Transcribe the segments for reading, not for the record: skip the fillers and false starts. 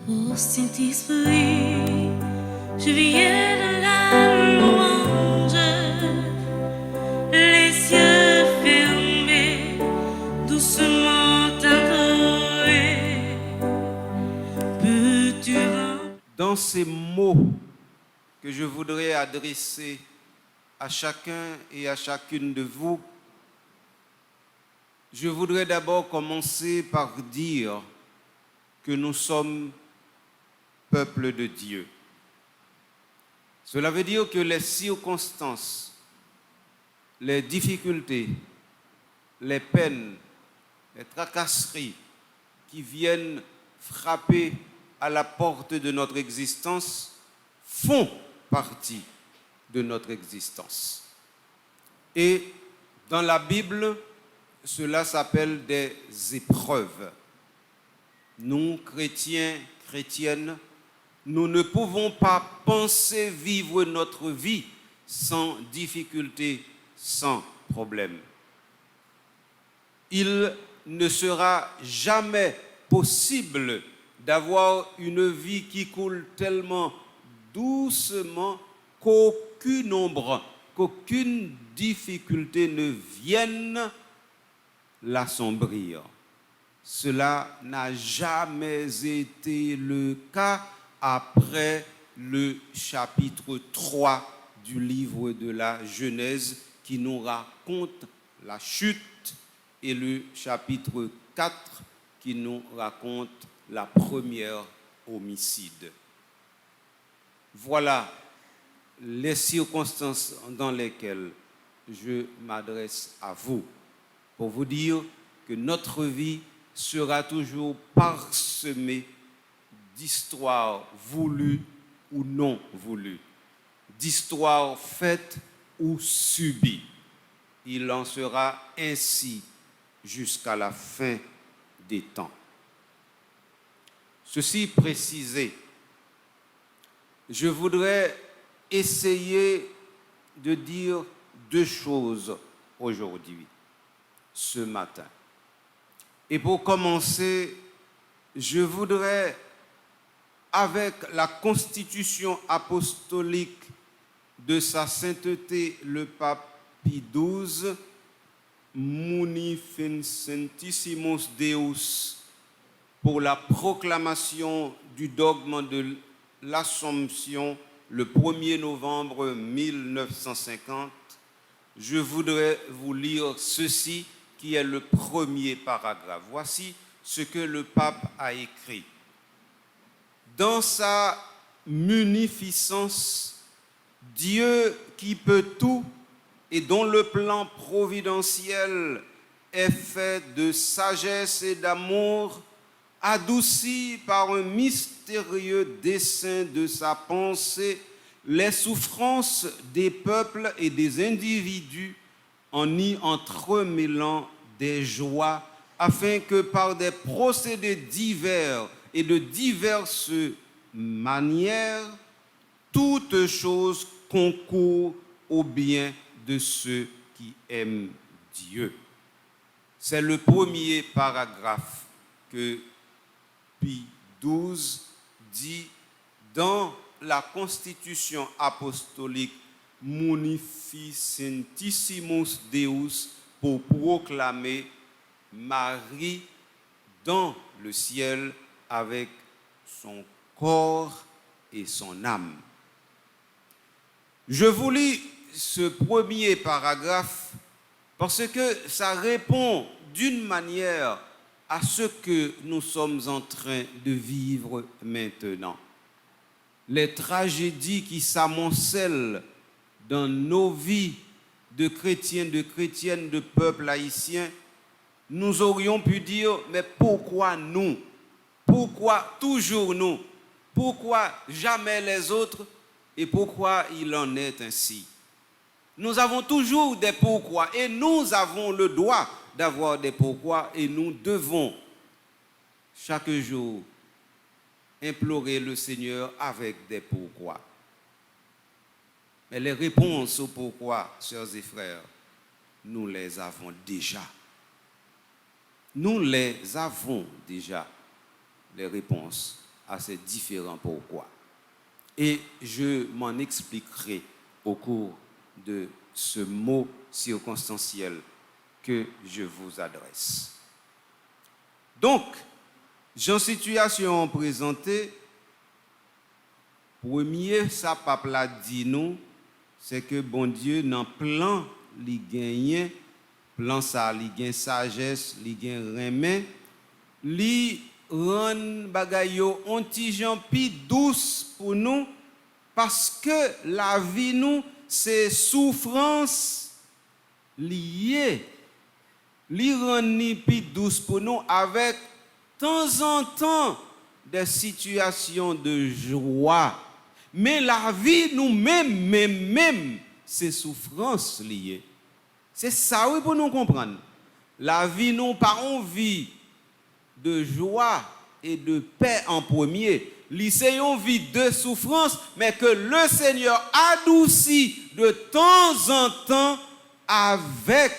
Ô Saint-Esprit, je viens de la louange, les yeux fermés, doucement t'adorer. Peux-tu Dans ces mots que je voudrais adresser à chacun et à chacune de vous, je voudrais d'abord commencer par dire que nous sommes peuple de Dieu. Cela veut dire que les circonstances, les difficultés, les peines, les tracasseries qui viennent frapper à la porte de notre existence font partie de notre existence. Et dans la Bible, cela s'appelle des épreuves. Nous, chrétiens, chrétiennes, nous ne pouvons pas penser vivre notre vie sans difficulté, sans problème. Il ne sera jamais possible d'avoir une vie qui coule tellement doucement qu'aucune ombre, qu'aucune difficulté ne vienne l'assombrir. Cela n'a jamais été le cas après le chapitre 3 du livre de la Genèse qui nous raconte la chute et le chapitre 4 qui nous raconte la première homicide. Voilà les circonstances dans lesquelles je m'adresse à vous pour vous dire que notre vie sera toujours parsemée d'histoires voulues ou non voulues, d'histoires faites ou subies. Il en sera ainsi jusqu'à la fin des temps. Ceci précisé, je voudrais essayer de dire deux choses aujourd'hui, ce matin. Et pour commencer, je voudrais, avec la constitution apostolique de sa sainteté le pape Pie XII, Munificentissimus Deus, pour la proclamation du dogme de l'Assomption le 1er novembre 1950, je voudrais vous lire ceci qui est le premier paragraphe. Voici ce que le pape a écrit. Dans sa munificence, Dieu qui peut tout et dont le plan providentiel est fait de sagesse et d'amour, adouci par un mystérieux dessein de sa pensée les souffrances des peuples et des individus en y entremêlant des joies, afin que par des procédés divers et de diverses manières, toutes choses concourent au bien de ceux qui aiment Dieu. C'est le premier paragraphe que Pie XII dit dans la Constitution apostolique Munificentissimus Deus pour proclamer Marie dans le ciel avec son corps et son âme. Je vous lis ce premier paragraphe parce que ça répond d'une manière à ce que nous sommes en train de vivre maintenant. Les tragédies qui s'amoncellent dans nos vies de chrétiens, de chrétiennes, de peuple haïtien, nous aurions pu dire, mais pourquoi nous? Pourquoi toujours nous? Pourquoi jamais les autres? Et pourquoi il en est ainsi? Nous avons toujours des pourquoi et nous avons le droit d'avoir des pourquoi et nous devons chaque jour implorer le Seigneur avec des pourquoi. Mais les réponses aux pourquoi, sœurs et frères, nous les avons déjà. Nous les avons déjà, les réponses à ces différents pourquoi. Et je m'en expliquerai au cours de ce mot circonstanciel que je vous adresse. Donc, Jean situation présentée, premier, ça pape l'a dit nous, c'est que bon Dieu, dans plan, il gagne, plan ça, il gagne sagesse, il gagne remè, il rend bagay yo ontijan pi douce pour nous, parce que la vie nous, c'est souffrance liée. Li rend ni pi douce pour nous avec temps en temps des situations de joie. Mais la vie nous-mêmes, c'est souffrance liée. C'est ça oui pour nous comprendre. La vie nous pas envie de joie et de paix en premier. C'est une vie de souffrance, mais que le Seigneur adoucit de temps en temps avec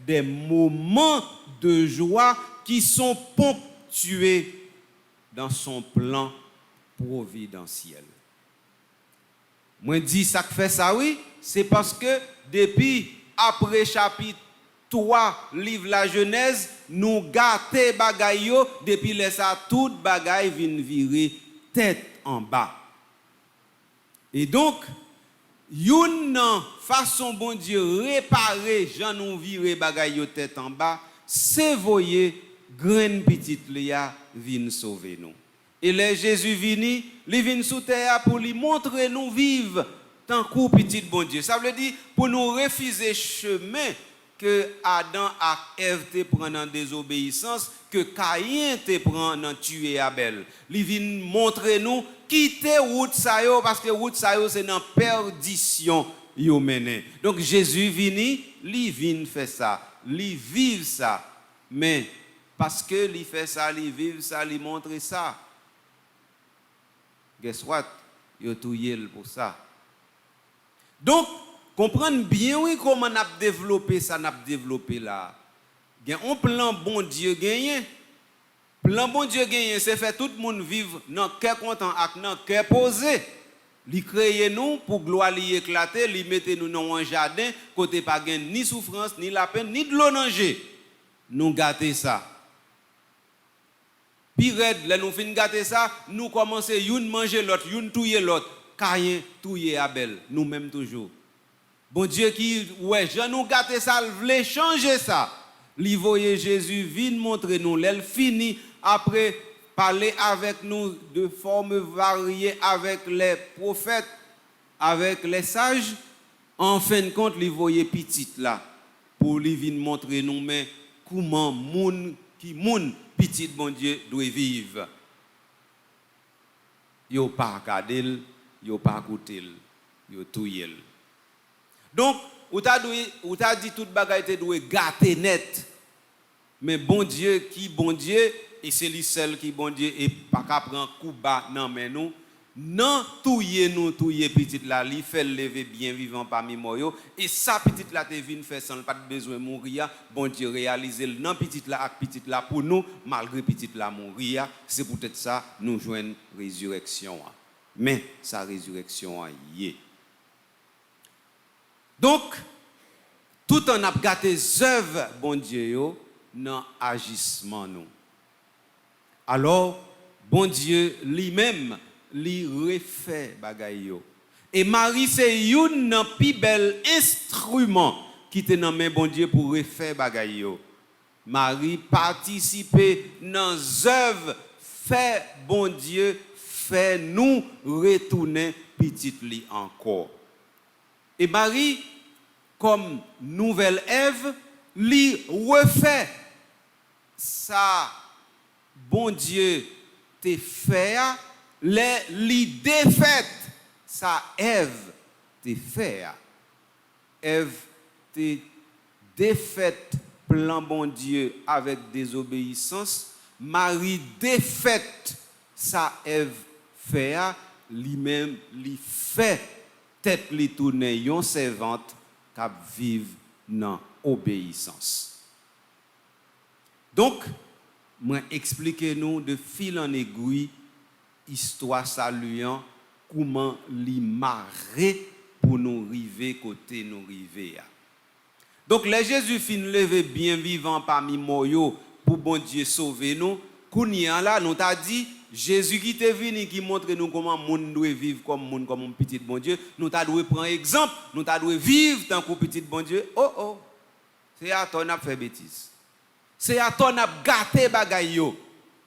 des moments de joie qui sont ponctués dans son plan providentiel. Moi dis ça que fait ça oui, c'est parce que depuis après chapitre 3 livre la Genèse, nous gâter bagay yo depuis les ça toute bagay vinn virer tête en bas. Et donc une façon bon Dieu réparer Jean nous virer bagay yo tête en bas, c'est voyer graine petite Léa vinn sauver nous. Et les Jésus vini, il vient sous terre pour lui montrer nous vivre tant que petit bon Dieu. Ça veut dire pour nous refuser chemin que Adam et Ève te prennent en désobéissance, que Caïn te prend en tuer Abel. Il vient montrer nous quitter route ça yo parce que route ça yo c'est dans perdition yo mené. Donc Jésus vini, il vient faire ça, il vivre ça. Mais parce que il fait ça, il vivre ça, il montre ça. Guess what? Yo touye pour ça. Donc, comprendre bien oui comment on a développé ça, on a développé là. Gen un plan bon Dieu gagné. Plan bon Dieu gagné, c'est faire tout le monde vivre dans cœur content avec dans cœur posé. Li créer nous pour gloire li éclater, li mette nous dans un jardin côté pas gain ni souffrance, ni la peine, ni de l'eau danger. Nous gâter ça. Puis là nous fin gâter ça, nous commencer une manger l'autre, une touyer l'autre. Caïn touyer Abel, nous-mêmes toujours. Bon Dieu qui ouais, je nous gâter ça, voulait changer ça. Li voyer Jésus vient montrer nous, l'elle fini après parler avec nous de formes variées avec les prophètes, avec les sages. En fin de compte, li voyer petite là pour lui venir montrer nous mais comment moun petit bon Dieu doit vivre. Yo pas regarder, yo pas écouter, yo touyer. Donc, ou t'a dit toute bagaille te doit gâter net. Mais bon Dieu qui bon Dieu et c'est lui seul qui bon Dieu et pas qu'à prendre coup bas non mais nous non touyer petite là li fait lever bien vivant parmi moi et ça petite là te vinn faire sans pas besoin mourir bon Dieu réaliser non petite là ak petite là pour nous malgré petite là mourir c'est peut-être ça nous joindre résurrection mais sa résurrection y est. Donc tout en a gâté œuvres bon Dieu yo dans agissement nous. Alors bon Dieu lui-même li refait bagay yo. Et Marie c'est un pi bel instrument qui te dans main bon Dieu pour refaire bagay yo. Marie participer dans œuvre fait bon Dieu fait nous retourner petite li encore. Et Marie comme nouvelle Ève li refait ça bon Dieu te fait li défaite ça Ève te fait. Ève te défaite plan bon Dieu avec désobéissance. Marie défaite ça Ève fait lui-même li fait tête li tourner yon servante cap vive dans obéissance. Donc moi expliquez-nous de fil en aiguille histoire saluant comment li marrer pour nous river côté nous river. Donc les Jésus fin levé bien vivant parmi moyo pour bon Dieu sauver nous. Kounia là nous t'a dit Jésus qui est venu qui montre nous comment monde doit vivre comme un petit bon Dieu. Nous t'a doit prendre exemple, nous t'a doit vivre tant que petit bon Dieu. Oh, c'est à toi n'a fait bêtise. C'est à toi n'a gâté bagay yo.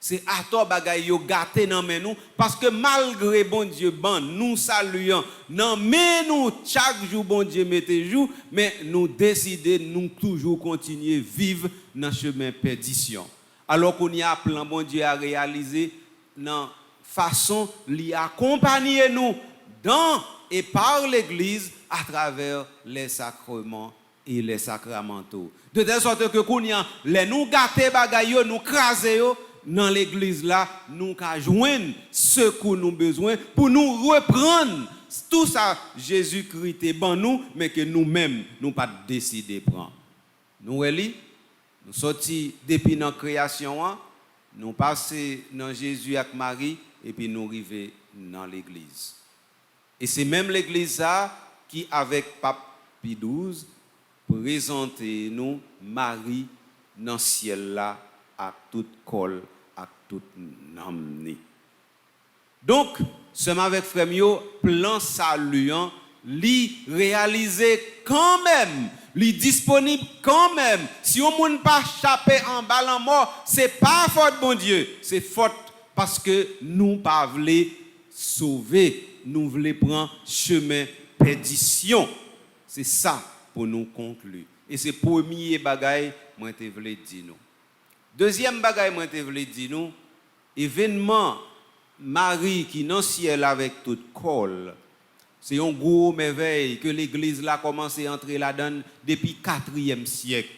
C'est à toi bagay yo gâté nan men nous parce que malgré bon Dieu ban nous saluons nan men nous chaque jour bon Dieu mette jour mais nous décider nous toujours continuer vivre dans chemin perdition. Alors qu'on y a plan bon Dieu à réaliser dans façon li accompagner nous dans et par l'église à travers les sacrements et les sacramentaux. De telle sorte que qu'on y a les nous gâter bagay yo nous craser yo dans l'église là, nous ca joindre ce que nous besoin pour nous reprendre tout ça Jésus-Christ est ban nous mais que nous-mêmes nous pas décider prendre. Nous nous sortis depuis notre création, nous passer dans Jésus avec Marie et puis nous arriver dans l'église. Et c'est même l'église ça qui avec Pape Pie XII présente nous Marie dans le ciel là à toute col, à toute namni. Donc, seulement avec Frémio, plan saluant, li réalisé quand même, li disponible quand même. Si on ne pas chapé en bas en mort, c'est pas faute bon Dieu, c'est faute parce que nous pas voulons sauver, nous voulons prendre chemin perdition. C'est ça pour nous conclure. Et c'est premier bagaille moi te voulais dire nous. Deuxième bagaille moi te voulais dire nous, événement Marie qui dans ciel avec toute colle. C'est un gros merveille que l'église là commencé à entrer là-dedans depuis 4e siècle.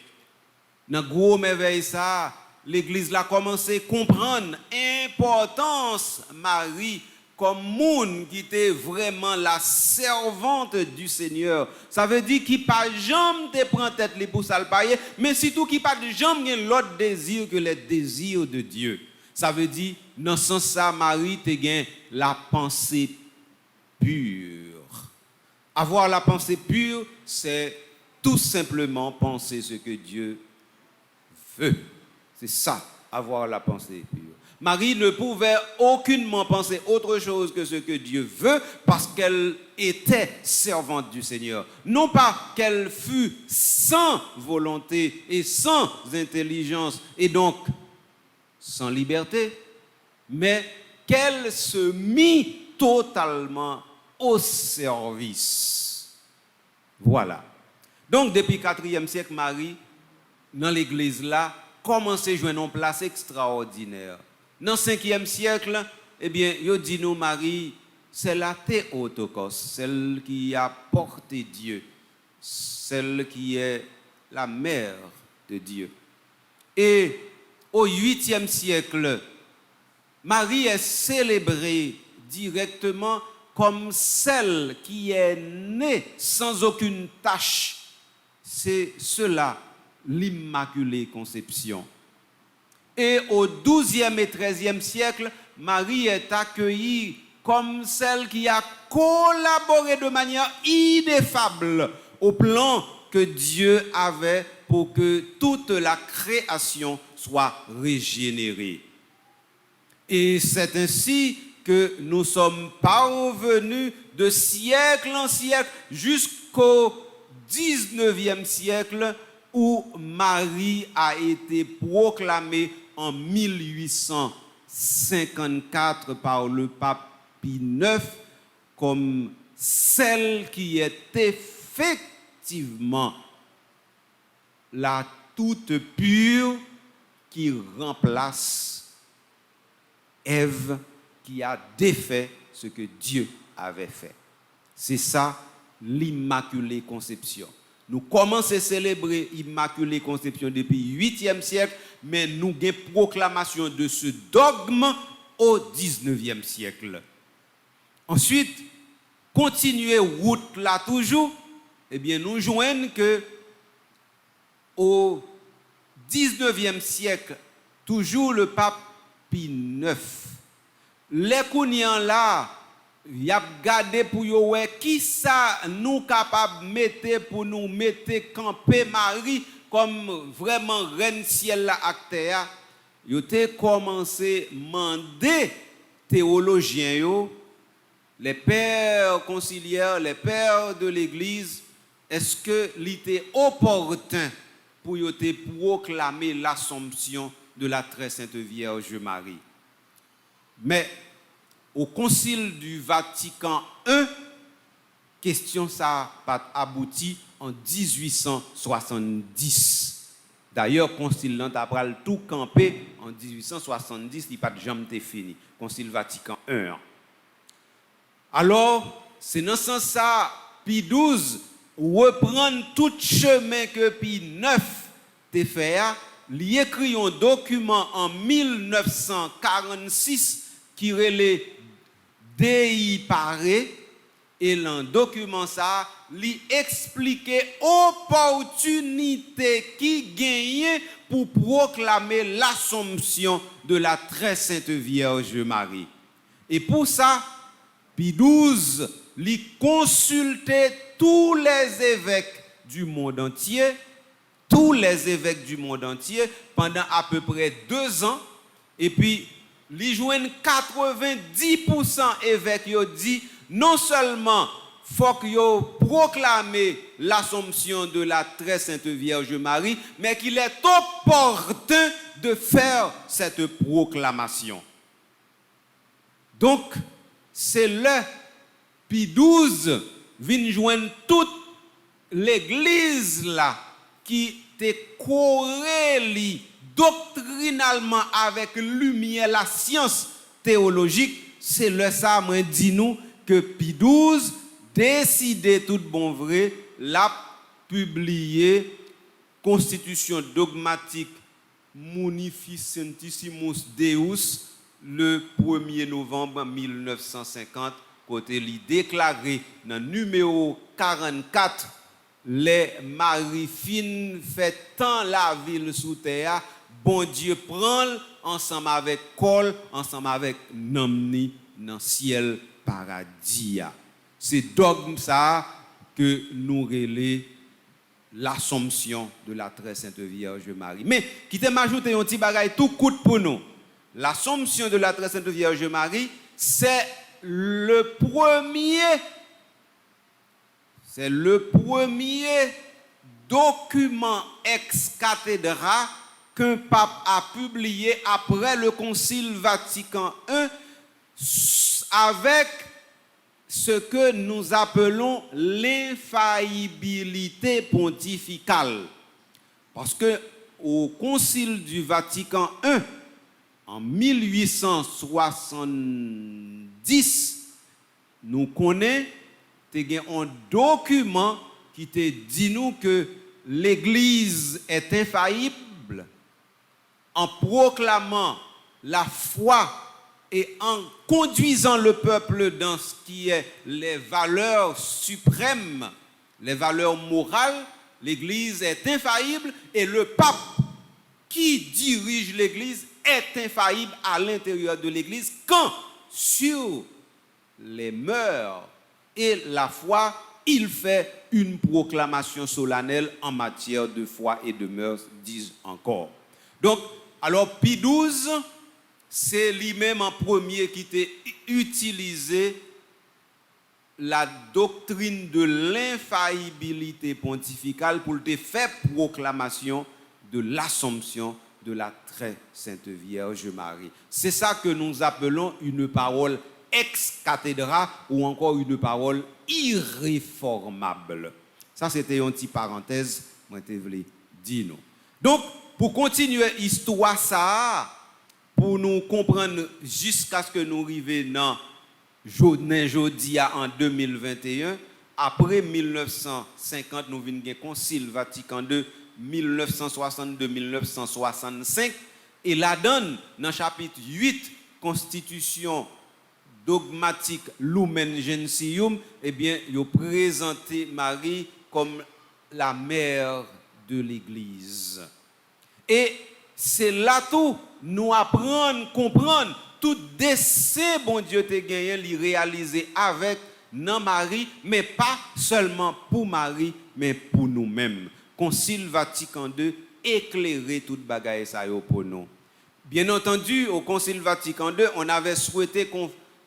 Dans gros merveille ça, l'église là commencé à comprendre l'importance Marie comme monde qui était vraiment la servante du Seigneur. Ça veut dire qu'il pas jamais te prend tête les pour ça le payer, mais surtout qu'il pas jamais l'autre désir que les désirs de Dieu. Ça veut dire dans ce sens ça Marie te gain la pensée pure. Avoir la pensée pure, c'est tout simplement penser ce que Dieu veut. C'est ça, avoir la pensée pure. Marie ne pouvait aucunement penser autre chose que ce que Dieu veut parce qu'elle était servante du Seigneur. Non pas qu'elle fût sans volonté et sans intelligence et donc sans liberté, mais qu'elle se mit totalement au service. Voilà. Donc depuis 4e siècle, Marie, dans l'église là, commence à jouer une place extraordinaire. Dans le 5e siècle, eh bien, il dit nous, Marie, c'est la Théotokos, celle qui a porté Dieu, celle qui est la mère de Dieu. Et au 8e siècle, Marie est célébrée directement comme celle qui est née sans aucune tache. C'est cela, l'Immaculée Conception. Et au 12e et 13e siècle, Marie est accueillie comme celle qui a collaboré de manière ineffable au plan que Dieu avait pour que toute la création soit régénérée. Et c'est ainsi que nous sommes parvenus de siècle en siècle jusqu'au 19e siècle où Marie a été proclamée en 1854 par le pape Pie IX comme celle qui est effectivement la toute pure qui remplace Ève qui a défait ce que Dieu avait fait. C'est ça l'Immaculée Conception. Nous commençons à célébrer l'Immaculée Conception depuis le 8e siècle, mais nous avons une proclamation de ce dogme au 19e siècle. Ensuite, continuer route là toujours, eh bien nous joignons que au 19e siècle, toujours le pape Pie IX, les kounyan là, y a gardé pour yo ouais qui ça nous capable mettre pour nous mettre camper Marie comme vraiment reine ciel la acteur. Yo te commencé demander théologiens yo, les pères conciliaires, les pères de l'église, est-ce que l'était opportun pour yo te proclamer l'Assomption de la très sainte Vierge Marie? Mais au Concile du Vatican I, question ça pas abouti en 1870. D'ailleurs, Concile là t'a pral tout campé en 1870, il pas de jamais fini. Concile Vatican I. Alors, c'est dans ce sens ça Pie XII reprendre tout chemin que Pie IX t'a fait, il écrit un document en 1946 qui relève Dei Pare, et dans le document ça, il explique l'opportunité qui gagne pour proclamer l'Assomption de la très sainte Vierge Marie. Et pour ça, Pie XII, il consultait tous les évêques du monde entier, pendant à peu près 2 ans, et puis li joignent 90% évêques yo dit non seulement faut que yo proclamer l'Assomption de la très sainte Vierge Marie, mais qu'il est opportun de faire cette proclamation. Donc c'est là Pie XII vient joindre toute l'église là qui te corrélé doctrinalement avec lumière la science théologique. C'est le ça moi dit nous que Pie XII décidé tout bon vrai l'a publié Constitution dogmatique Munificentissimus Deus le 1er novembre 1950, côté li déclaré dans numéro 44, les maris fin fait tant la ville sous terre, bon Dieu prend ensemble avec col, ensemble avec namni dans ciel paradis. C'est dogme ça que nous relais l'Assomption de la très sainte Vierge Marie. Mais qui te m'ajoute un petit bagage tout coûte pour nous. L'Assomption de la très sainte Vierge Marie, c'est le premier document ex cathedra qu'un pape a publié après le Concile Vatican I avec ce que nous appelons l'infaillibilité pontificale. Parce que au Concile du Vatican I, en 1870, nous connaissons un document qui te dit nous que l'Église est infaillible en proclamant la foi et en conduisant le peuple dans ce qui est les valeurs suprêmes, les valeurs morales. L'Église est infaillible et le pape qui dirige l'Église est infaillible à l'intérieur de l'Église quand sur les mœurs et la foi, il fait une proclamation solennelle en matière de foi et de mœurs, disent encore. Donc, alors Pie XII, c'est lui-même en premier qui a utilisé la doctrine de l'infaillibilité pontificale pour te faire proclamation de l'Assomption de la très sainte Vierge Marie. C'est ça que nous appelons une parole ex cathedra ou encore une parole irréformable. Ça, c'était une petite parenthèse, moi, je voulais dire nous. Donc, pour continuer l'histoire, ça, pour nous comprendre jusqu'à ce que nous arrivions dans jeudi en 2021, après 1950, nous venons du Concile Vatican II, 1962-1965, et la donne dans le chapitre 8, Constitution dogmatique Lumen Gentium, eh bien, il a présenté Marie comme la mère de l'Église. Et c'est là tout nous apprendre, comprendre tout dessein bon Dieu te gagné, li réalisé avec non Marie, mais pas seulement pour Marie, mais pour nous-mêmes. Concile Vatican II éclairer toute bagaille ça pour nous. Bien entendu, au Concile Vatican II, on avait souhaité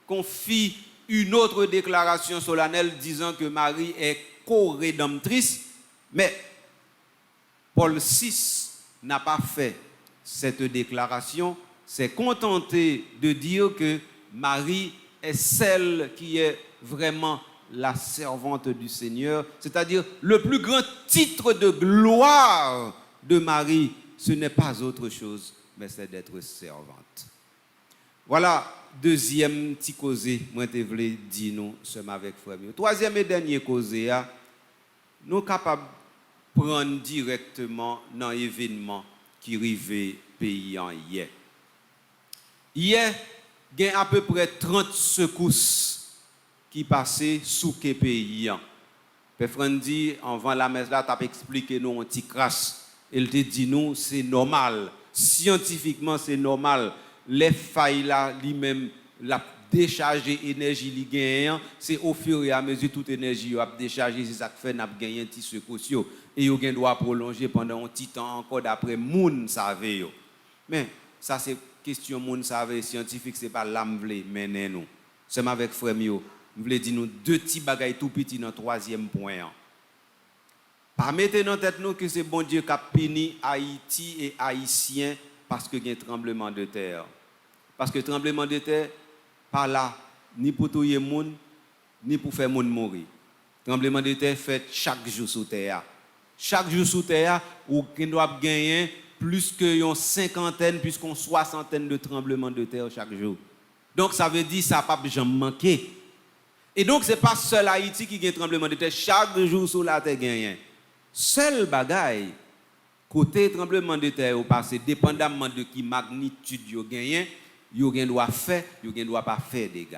qu'on fit une autre déclaration solennelle disant que Marie est co-rédemptrice, mais Paul VI n'a pas fait cette déclaration, s'est contenté de dire que Marie est celle qui est vraiment la servante du Seigneur, c'est-à-dire le plus grand titre de gloire de Marie, ce n'est pas autre chose, mais c'est d'être servante. Voilà, deuxième petit causé, moi je voulais dire nous sommes avec frère. Troisième et dernier causé, nous sommes capables de prendre directement dans l'événement qui arrivait pays en hier. Hier, il y a à peu près 30 secousses qui passaient sous le pays. Père Frandi, avant la messe là, tu as expliqué nous un petit crash. Il te dit nous, c'est normal. Scientifiquement, c'est normal. Les failles là, lui-même, la décharger énergie li gagne, c'est au fur et à mesure toute énergie a décharger, c'est ça que fait n'a gagner un petit secousse et yo gen doit prolonger pendant un petit temps encore d'après moun savait yo. Mais ça c'est question moun savait scientifique, c'est pas l'âme vle mener nous. C'est avec frère yo, m'vle dire nous deux petits bagailles tout petit dans troisième point. Pas mettre dans tête nous que c'est bon Dieu qui a puni Haïti et Haïtiens parce que y a un tremblement de terre. Parce que tremblement de terre pas là ni pour tuer monde ni pour faire monde mourir. Tremblement de terre fait chaque jour sous terre. Chaque jour sous terre ou qu'on doit gagner plus que une cinquantaine puisqu'on soixantaine de tremblements de terre chaque jour. Donc ça veut dire ça pas jamais manquer. Et donc c'est pas seul Haïti qui gagne tremblement de terre, chaque jour sur la terre gagne. Seul bagaille côté tremblement de terre au passé dépendamment de qui magnitude yo gagne, yo gen doit faire, yo gen doit pas faire dégâts.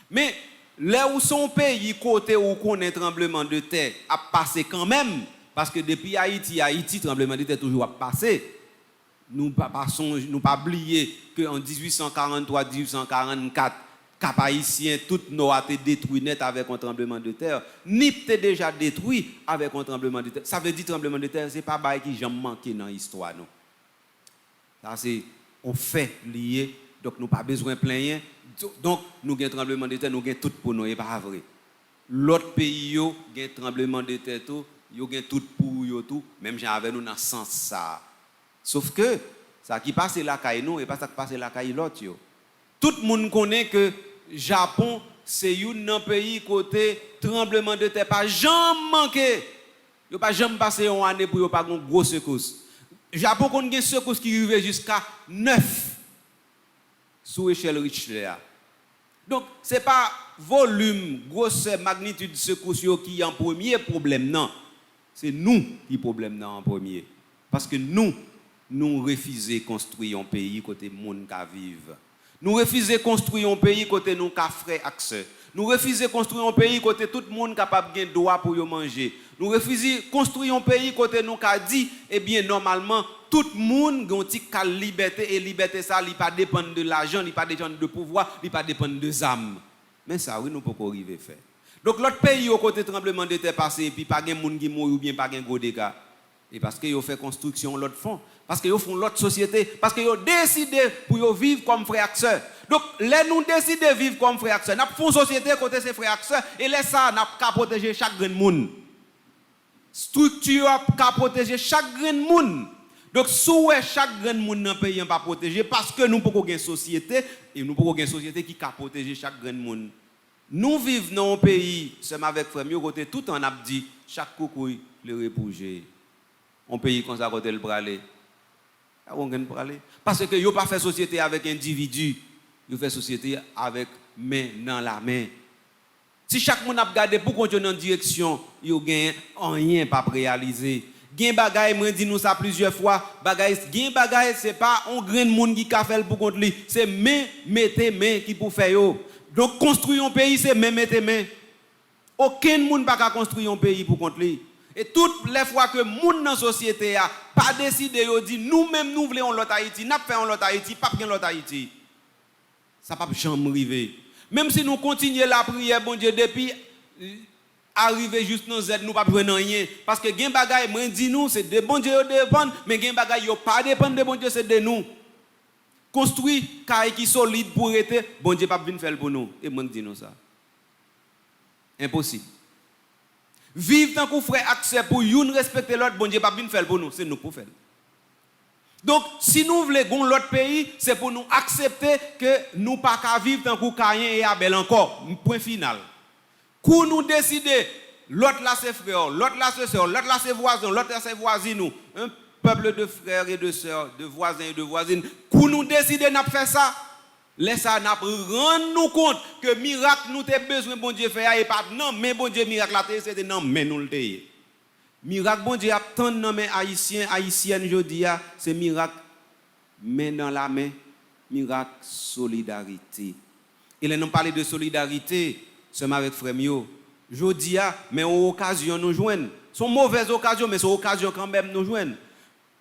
Mais là où son pays côté où connaît tremblement de terre a passé quand même parce que depuis Haïti tremblement de terre toujours a passé. Nous pas oublier que en 1843 1844 Cap Haïtien tout nord a été détruit net avec un tremblement de terre. Nip était déjà détruit avec un tremblement de terre. Ça veut dire tremblement de terre c'est pas bail qui jamais manqué dans l'histoire non. Ça c'est on fait lié donc nous pas besoin plaindre donc nous gain tremblement de terre nous gain tout pour nous et pas vrai. L'autre pays yo gain tremblement de terre tout, yo gain tout pour yo tout, même j'en avec nous dans sens ça. Sauf que ça qui passe la caille nous et pas ça qui passe la caille l'autre yo. Tout le monde connaît que Japon c'est un pays côté tremblement de terre pas jamais manqué. Yo pas jamais passé une année pour yo pas une grosse secousse. Japon connaît une secousse qui arrive jusqu'à 9 sous échelle Richter. Donc c'est pas volume, grosseur, magnitude secousse qui est en premier problème non. C'est nous qui problème non en premier parce que nous refusons construire un pays côté monde qui vivent. Nous refusons construire un pays côté nous ka frère accès. Nous refusons construire un pays côté tout le monde capable gain droit pour yo manger. Nous refusons construire un pays côté nous ka dit eh bien normalement tout le monde gon ti ka liberté et liberté ça li pas dépendre de l'argent, li pas dépendre de pouvoir, li pas dépendre de âme. Mais ça oui nous pas arriver faire. Donc l'autre pays au côté tremblement de terre passé et puis pas gain monde qui mort ou bien pas gain gros dégâts. Et parce que yo fait construction l'autre fond, parce que yo font l'autre société, parce que yo décidé pour yo vivre comme frères et sœurs. Donc les nous décider vivre comme frères et sœurs, n'a font société côté ces frères et sœurs et les ça n'a qu'à protéger chaque grand monde. Structure qu'à protéger chaque grand monde. Donc sous chaque grand monde dans pays pas protéger parce que nous pouvons une société et nous pouvons une société qui peut protéger chaque grand monde. Nous vivons dans un pays, c'est avec frère mieux côté tout en a dit chaque coucouille le repouger. On pays comme ça côté le braler. On gagne braler parce que yo pas fait société avec individu, yo fait société avec main dans la main. Si chaque monde a regardé pour continuer en direction, yo gagne rien pas réaliser. Gain bagay moi dit nous ça plusieurs fois, bagay gain bagay c'est pas un grand monde qui ka fait pour contre lui, c'est main mettez main qui pour faire yo. Donc construire un pays c'est main mettez main. Aucun monde pas construire un pays pour contre lui. Et toutes les fois que moun dans société a pas décidé yo dit nous même nous voulons l'autre Haïti, n'a fait l'autre Haïti, pas bien l'autre Haïti. ça pas jamais arriver. Même si nous continuons la prière, bon Dieu, depuis arriver juste dans Z, nous pas besoin rien. Parce que gen bagay, moi dis nous, c'est de bon Dieu dépend, mais gen bagay yo pas dépend de bon Dieu, c'est de nous. Construit caille qui solide pour être, bon Dieu pas venir faire pour nous. Et moi dis nous ça. Impossible. Vivre tant qu'on frère accès pour une respecter l'autre, bon Dieu pas venir faire pour nous, c'est nous pour faire. Donc, si nous voulons l'autre pays, c'est pour nous accepter que nous pas qu'à vivre tant qu'on Caïn et Abel encore. Point final. Quand nous décidons, l'autre là c'est frère, l'autre là c'est soeur, l'autre là c'est voisin, l'autre là c'est voisine, nous, un peuple de frères et de sœurs, de voisins et de voisines, quand nous décidons de faire ça, laissez nous rendre nous compte que miracle nous avons besoin bon Dieu faire et pas non mais bon Dieu miracle là c'est non mais nous le tailler. Miracle bon Dieu a tant non mais haïtien haïtienne jodi a c'est miracle main dans la main, miracle solidarité. Et là nous parler de solidarité seulement avec frère mio. Jodi a mais aux occasions nous joindre. Sont mauvaises occasions mais c'est occasion quand même nous joindre.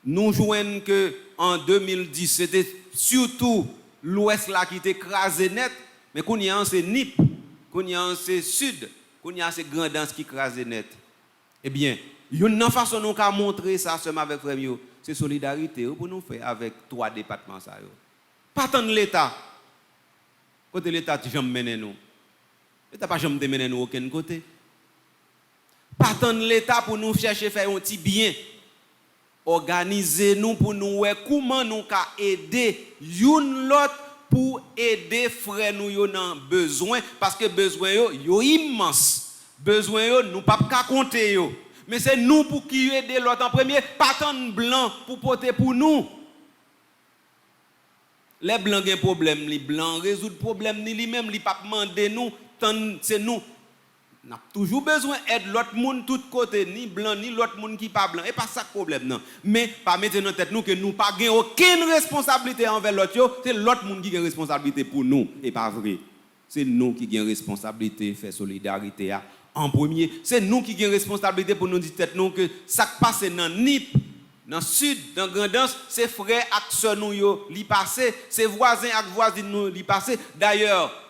Nous joignent que en 2010 c'était surtout l'ouest là qui était écrasé net, mais qu'on y a c'est Nip, qu'on y a c'est Sud, qu'on y a c'est Grandance qui écrasé net. Eh bien, une façon nous qu'a montrer ça seulement avec frère yo, c'est solidarité pour nous faire avec trois départements ça yo. Pas tant l'État. Côté l'État tu jamais mener nous. L'État pas jamais mener nous aucun côté. Pas tant l'État pour nous chercher faire un petit bien. Organiser nous pour nous voir comment nous ca aider une l'autre pour aider frère nous yo dans besoin parce que besoin yo immense besoin yo nous pas ka compter yo mais c'est nous pour qui aider l'autre en premier pas tant blanc pour porter pour nous les blancs ont problème les blancs résoudre problème ni lui-même li pas demander nous c'est nous n'a toujours besoin d'aide l'autre monde tout côté ni blanc ni l'autre monde qui pas blanc et pas ça problème non mais pas mettre dans tête nous que nous pas gain aucune responsabilité envers l'autre c'est l'autre monde qui a responsabilité pour nous et pas vrai c'est nous qui gain responsabilité faire solidarité en premier c'est nous qui gain responsabilité pour nous dire tête nous que ça passe dans Nip dans sud dans Grandance c'est frère ak sœur nous yo li passer c'est voisin ak voisine nous li passer d'ailleurs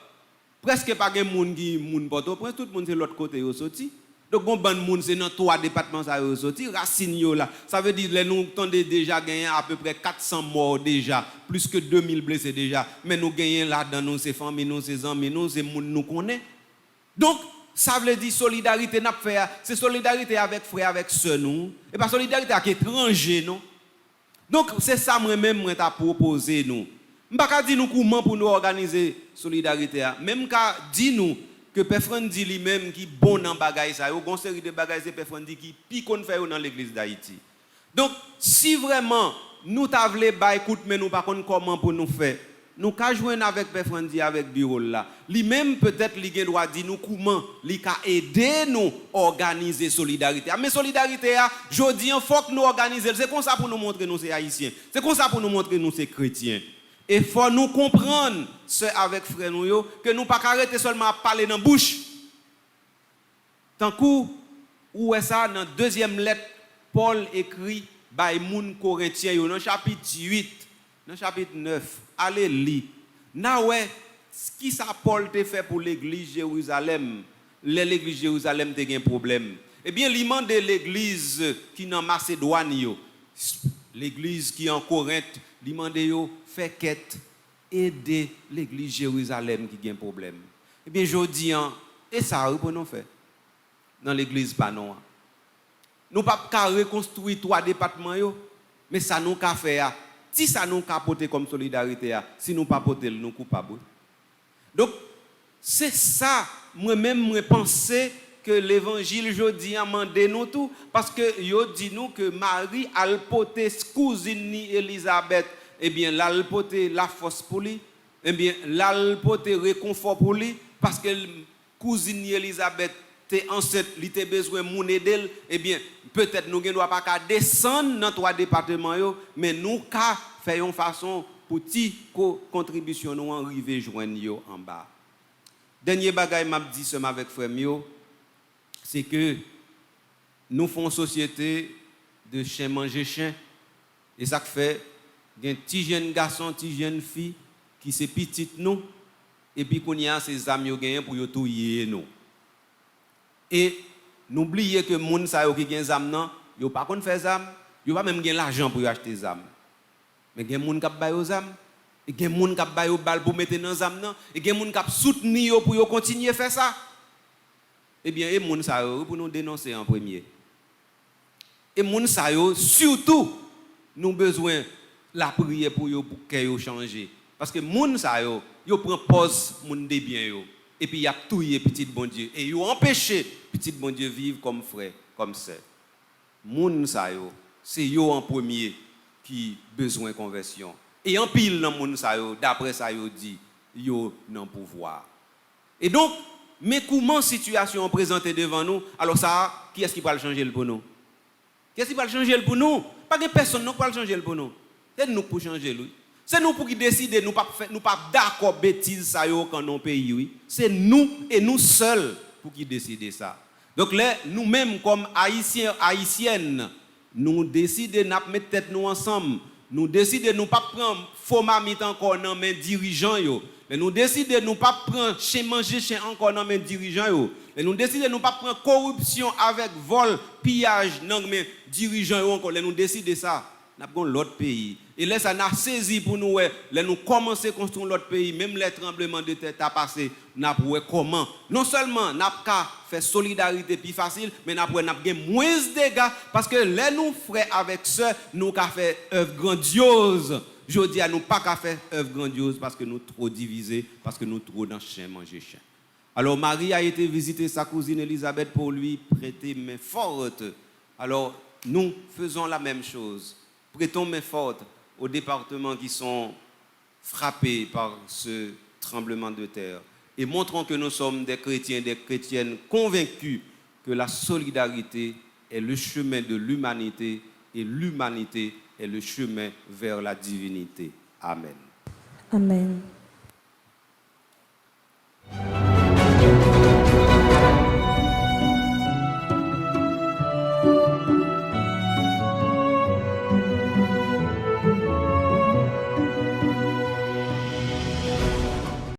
presque pas de monde qui moun Port-au-Prince tout le monde c'est l'autre côté yo sorti donc bon ban monde c'est dans trois départements ça yo sorti racine yo là ça veut dire les nous tendez déjà gagné à peu près 400 morts déjà plus que 2000 blessés déjà mais nous gagnons là dans nous c'est famille nous c'est amis nous c'est monde nous connaît donc ça veut dire solidarité n'a faire c'est solidarité avec frère avec sœur nous et pas solidarité avec étranger non donc c'est ça moi même moi t'a proposé nous m'pa dire nous comment pour nous organiser solidarité même ka dit nous que personne dit lui-même qui bon dans bagaille ça yo gon série de bagaille c'est personne dit qui pi kon faire dans l'église d'Haïti donc si vraiment nous t'a vle ba écoute mais nous pas connait comment pour nous faire nous ka joindre avec personne dit avec bureau là lui-même peut-être li gen droit dire nous comment li ka aider nous organiser solidarité mais solidarité jodi il faut que nous organiser c'est comme ça pour nous montrer nous c'est haïtiens c'est comme ça pour nous montrer nous c'est chrétiens. Et il faut nous comprendre, ce avec frère nous, que nous ne pouvons pas arrêter seulement à parler dans la bouche. Tant que, où est ça, dans la deuxième lettre, Paul écrit, by moun Corinthiens, dans le chapitre 8, dans le chapitre 9, allez lire. Ce qui ça Paul te fait pour l'église Jérusalem, l'église Jérusalem te un problème. Eh bien, il demande l'église qui est en Macédoine, l'église qui est en Corinthe, il demande fait quête aider l'église Jérusalem qui a un problème. Eh bien, je dis, et ça, pour nous faire dans l'église Panon. Nous ne pouvons pas reconstruire trois départements, mais ça nous a fait. Si ça nous a porté comme solidarité, si nous ne pas porté, nous sommes coupables. Donc, c'est ça, moi-même, je pense que l'évangile aujourd'hui a demandé nous tout, parce que yo dit nous que Marie a porté cousine Elisabeth. Eh bien, là, elle porte la force pour lui. Eh bien, là, elle porte réconfort pour lui. Parce que cousine Elisabeth était enceinte, elle était besoin de mon aider. Eh bien, peut-être nous ne doit pas descendre dans trois départements, mais nous faisons une façon pour petite contribution nous arriver joindre en bas. Dernier bagage m'a dit ce avec frère Mio, c'est que nous faisons société de chien manger chien. Et ça fait un petit jeune garçon, petit jeune fille qui c'est petite nous, et puis qu'on y a ces âmes yo gagné pour yo touyer nous. Et n'oubliez que moun sa yo qui gen zam nan, yo pas konn faire zam, yo pas même gen l'argent pour acheter zam. Mais gen moun k'ap bay yo zam, et gen moun k'ap bay yo bal pour mettre dans zam nan, et gen moun k'ap soutenir yo pour yo continuer faire ça. Eh bien, et moun sa yo pour nous dénoncer en premier. Et moun sa yo surtout nous besoin la prière pour yo pour que yo changer. Parce que moun sa yo prend pause moun de bien yo. Et puis, il a touillé petit bon Dieu. Et il a empêché petit bon Dieu vivre comme frère, comme sœur. Moun sa yo, c'est yo en premier qui besoin de conversion. Et en pile dans moun sa yo, d'après ça yo dit, yo nan pouvoir. Et donc, mais comment situation présentée devant nous, alors ça, qui est-ce qui va le changer pour nous? Qui est-ce qui va le changer pour nous? Pas de personne qui va le changer pour nous. C'est nous pour changer lui. C'est nous pour qui décider, nous pas d'accord bêtises ça yo quand nos pays oui. C'est nous et nous seuls pour qui décider ça. Donc là nous-mêmes comme haïtiens haïtiennes, nous décider n'a mettre tête nous ensemble. Nous décider nous pas prendre format mit encore dans main dirigeants yo. Mais nous décider nous pas prendre chez manger chez encore dans main dirigeants yo. Et nous décider nous pas prendre corruption avec vol, pillage dans main dirigeants yo encore. Nous décider ça. N'a pas l'autre pays. Et là, ça n'a saisi pour nous, là, nous commencer à construire l'autre pays, même les tremblements de terre a passé, n'a pas comment. Non seulement n'a pas fait solidarité plus facile, mais n'a pas moins de dégâts, parce que là, nous frères avec ça, nous avons fait œuvre grandiose. Je dis à nous pas qu'à faire œuvre grandiose parce que nous trop divisés, parce que nous trop dans chien manger chien. Alors Marie a été visiter sa cousine Elisabeth pour lui prêter main forte. Alors nous faisons la même chose. Prêtons main forte aux départements qui sont frappés par ce tremblement de terre et montrons que nous sommes des chrétiens, des chrétiennes convaincus que la solidarité est le chemin de l'humanité et l'humanité est le chemin vers la divinité. Amen. Amen.